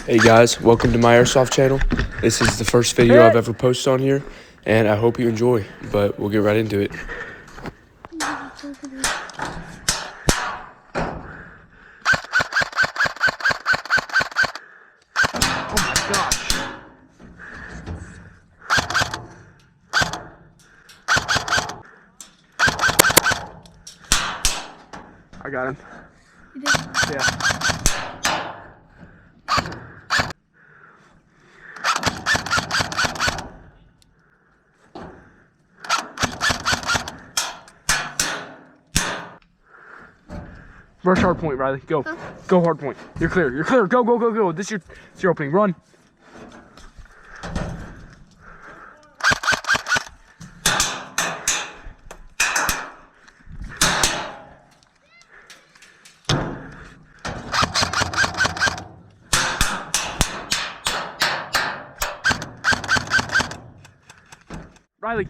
Hey guys, welcome to my Airsoft channel. This is the first video I've ever posted on here, and I hope you enjoy, but we'll get right into it. Oh my gosh. I got him. You did? Yeah. Rush hard point, Riley. Go. Huh? Go hard point. You're clear. You're clear. Go, go, go, go. This is your opening. Run. Riley.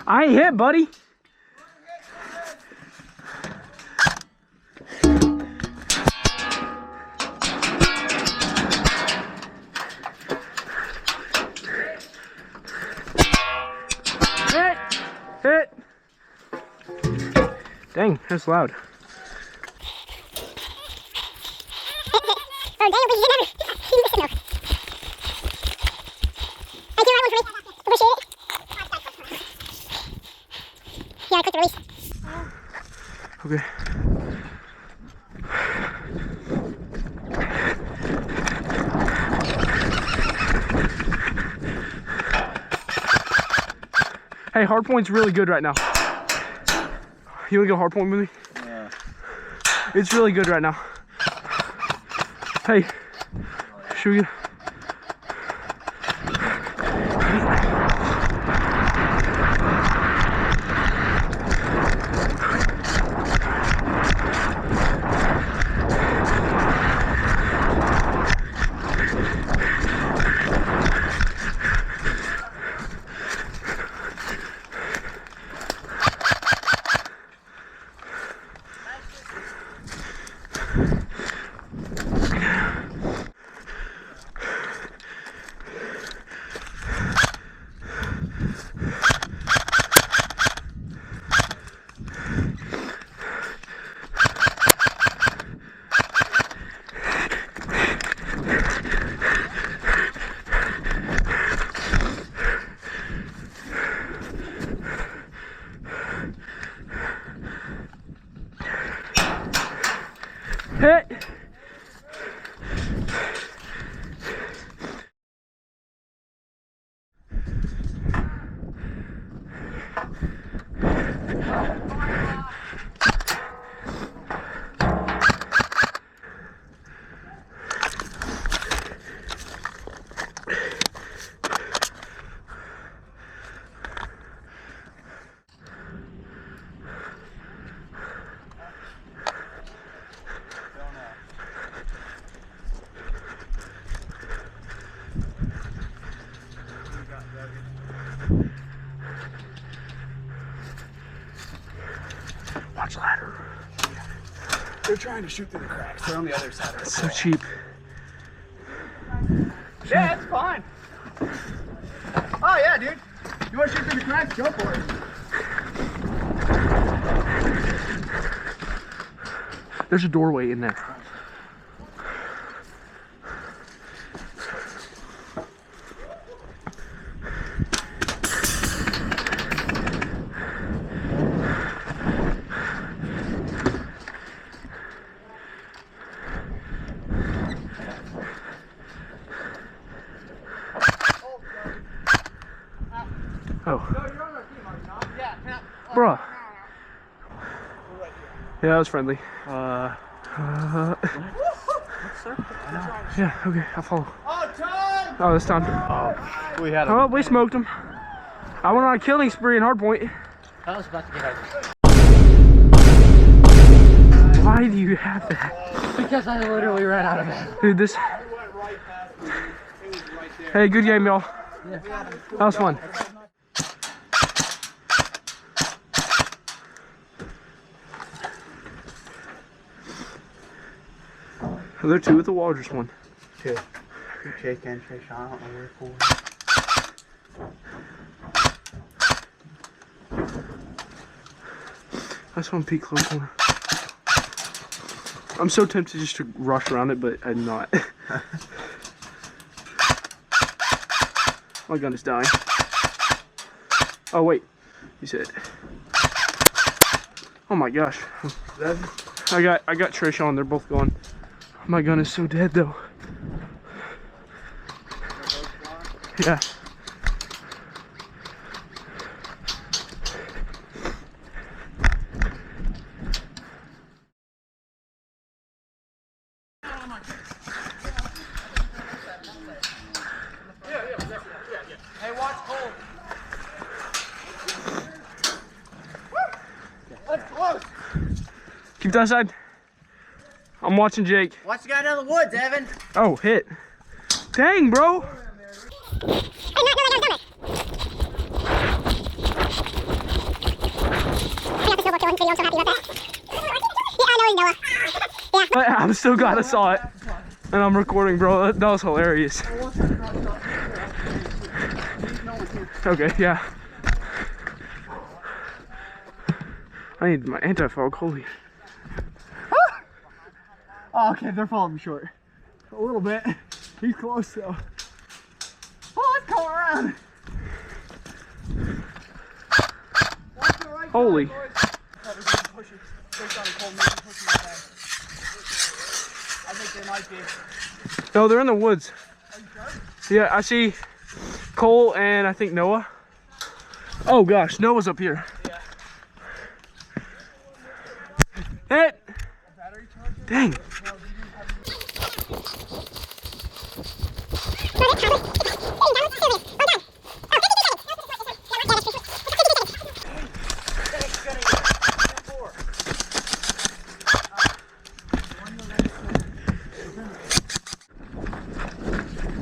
I ain't hit, buddy. Hit. Dang, that's loud. Yeah, I clicked release. Okay. Hey, hard point's really good right now. You wanna go hard point with me? Yeah. It's really good right now. Hey, should we? Hit. Watch ladder. They're trying to shoot through the cracks. They're on the other side of the So cheap. Yeah, it's fine. Oh yeah, dude. You want to shoot through the cracks? Go for it. There's a doorway in there. Oh. Bruh. Yeah, that was friendly. Yeah, okay, I'll follow. Oh, this time. We had Oh, we smoked him. I went on a killing spree in hardpoint. I was about to get out. Why do you have that? Because I literally ran out of it. Dude, this... Hey, good game, y'all. That was fun. Are there two at the wall or just one? Two. Jake and Trish, I don't know where for. That's one peak close corner. I'm so tempted just to rush around it, but I'm not. My gun is dying. Oh wait, you said. Oh my gosh. I got Trish on. They're both gone. My gun is so dead though. Yeah. Hey, watch Cole. Let's close. Keep that side. I'm watching Jake. Watch the guy down the woods, Evan. Oh, hit. Dang, bro. I'm still glad I saw it. And I'm recording, bro. That was hilarious. Okay, yeah. I need my anti-fog, holy. Oh, okay, they're falling me short. A little bit. He's close though. Oh, let's come around. Holy. I think they might be. No, they're in the woods. Are you sure? Yeah, I see Cole and I think Noah. Oh gosh, Noah's up here. Yeah. Hit! Dang.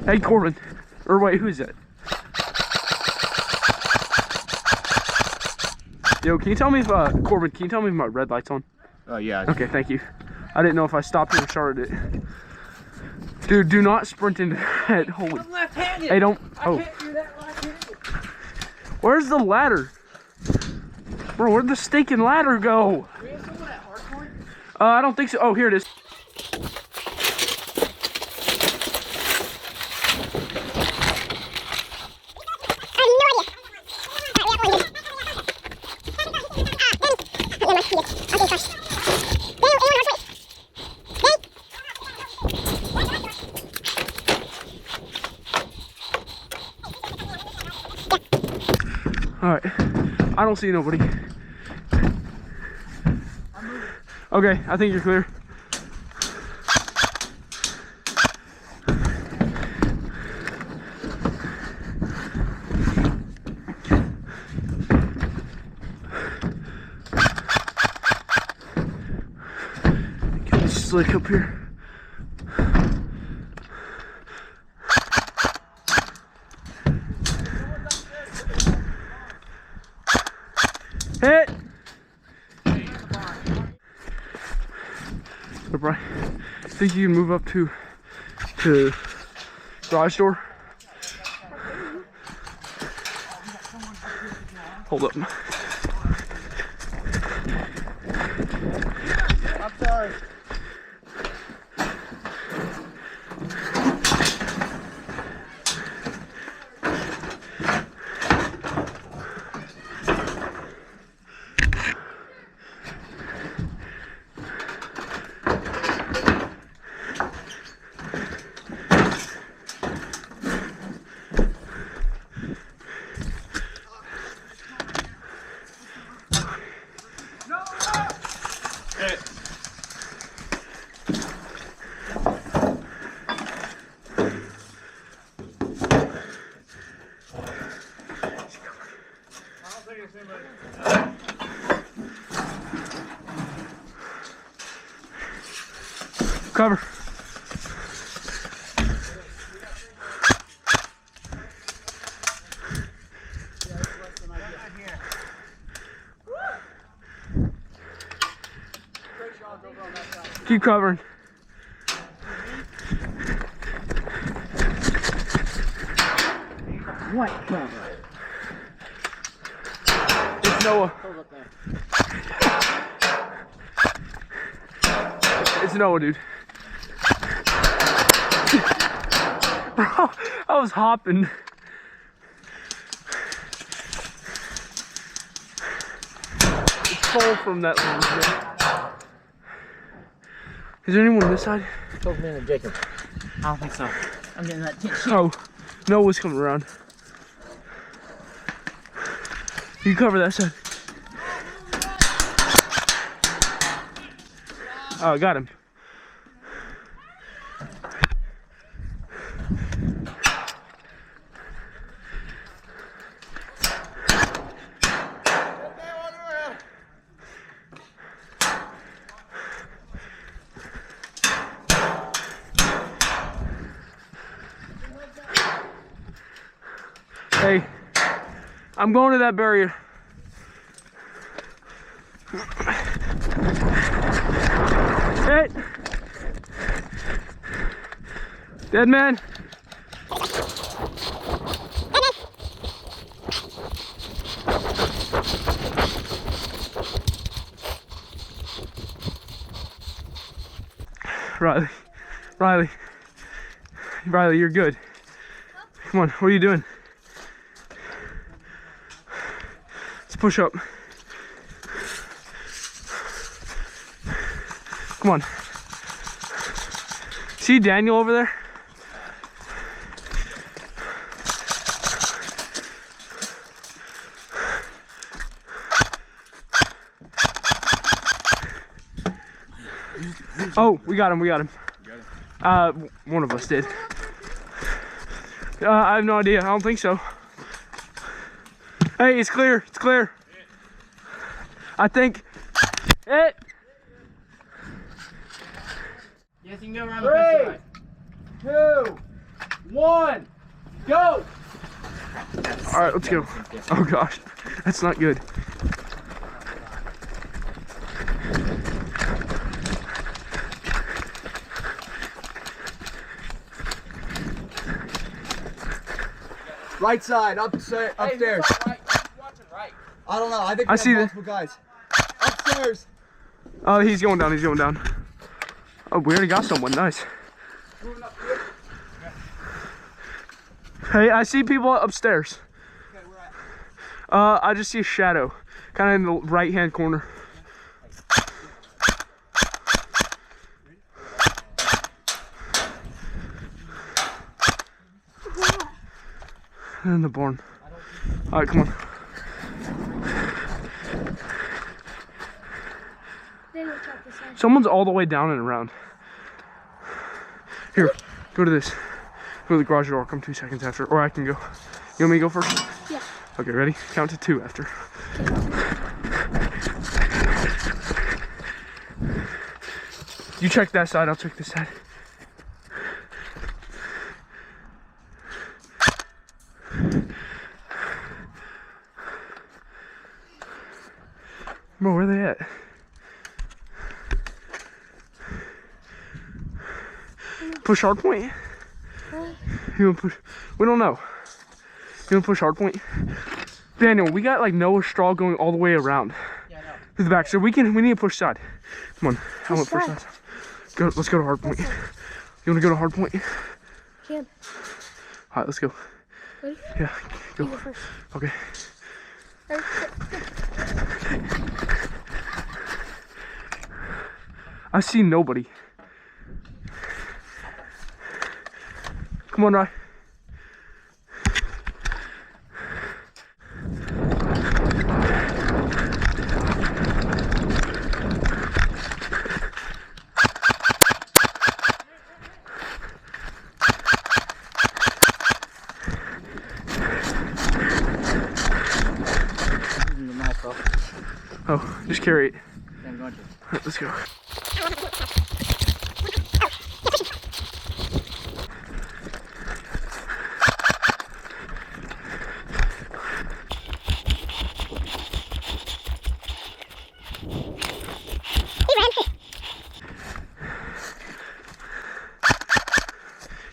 Hey Corbin, or wait, who is that? Yo, can you tell me if, Corbin, can you tell me if my red light's on? Yeah. Okay, thank you. I didn't know if I stopped it or started it. Dude, do not sprint into that. Holy. I'm left-handed. Hey, don't. Oh. I can't do that left-handed. Where's the ladder? Bro, where'd the stinking ladder go? Do we have someone at hardcore? I don't think so. Oh, here it is. Alright, I don't see nobody. Okay, I think you're clear. Get this slick up here. Hit! So Brian, I think you can move up to garage door. Hold up. I'm sorry. Cover. Keep covering. What cover? It's Noah. It's Noah, dude. Bro, I was hopping. It's full from that one. Is there anyone on this side? Told me and Jacob. I don't think so. I'm getting that tent sheet. Oh, Noah's coming around. You cover that side. Oh, I got him. Hey, I'm going to that barrier. Hit. Dead man. Riley, you're good. Come on, what are you doing? Let's push up. Come on. See Daniel over there? Oh, we got him. One of us did. I have no idea. I don't think so. Hey, it's clear. I think it. Yes, you can go around the 3, 2, 1, go! All right, let's go. Oh gosh, that's not good. Right side, upstairs. Right. Watching right. I don't know. I think I we see have the- multiple guys. Upstairs. Oh, he's going down. Oh, we already got someone. Nice. Hey, I see people upstairs. Okay, we're at. I just see a shadow, kind of in the right-hand corner. In the barn. All right, come on. Then we'll check this out. Someone's all the way down and around. Here, go to this. Go to the garage door. I'll come 2 seconds after, or I can go. You want me to go first? Yeah. Okay, ready? Count to 2 after. You check that side, I'll check this side. Bro, where are they at? Push hard point? You wanna push? We don't know. You wanna push hard point? Daniel, we got like no straw going all the way around. Yeah, I know. To the back, so we need to push side. Come on, I want to push side? side. Go, let's go to hard point. You wanna go to hard point? Can. All right, let's go. Ready? Yeah, go. You go first. Okay. Ready? I see nobody. Come on, Rye. Oh, just carry it. Yeah, I'm going to. All right, let's go.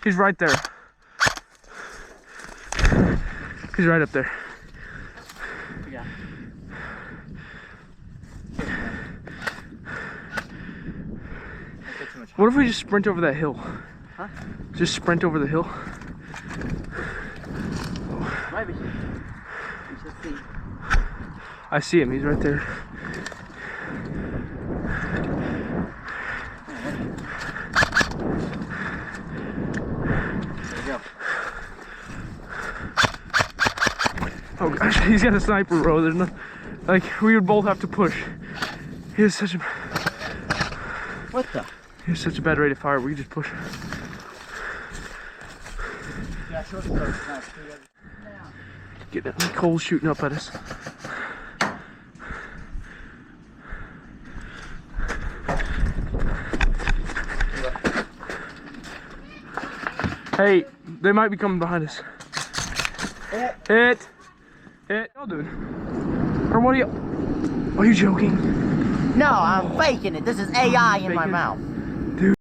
He's right there. He's right up there. Yeah. What if we just sprint over that hill? Huh? Just sprint over the hill? Maybe. We should see. I see him, he's right there. There we go. Oh gosh, he's got a sniper, bro. There's no, like, we would both have to push. He has such a bad rate of fire. We could just push. Yeah, short story. Nice. Get that coal shooting up at us. Hey, they might be coming behind us. Hit. What y'all doing? Or what are you? Are you joking? No, I'm faking it. This is AI in my Faking? mouth. Dude.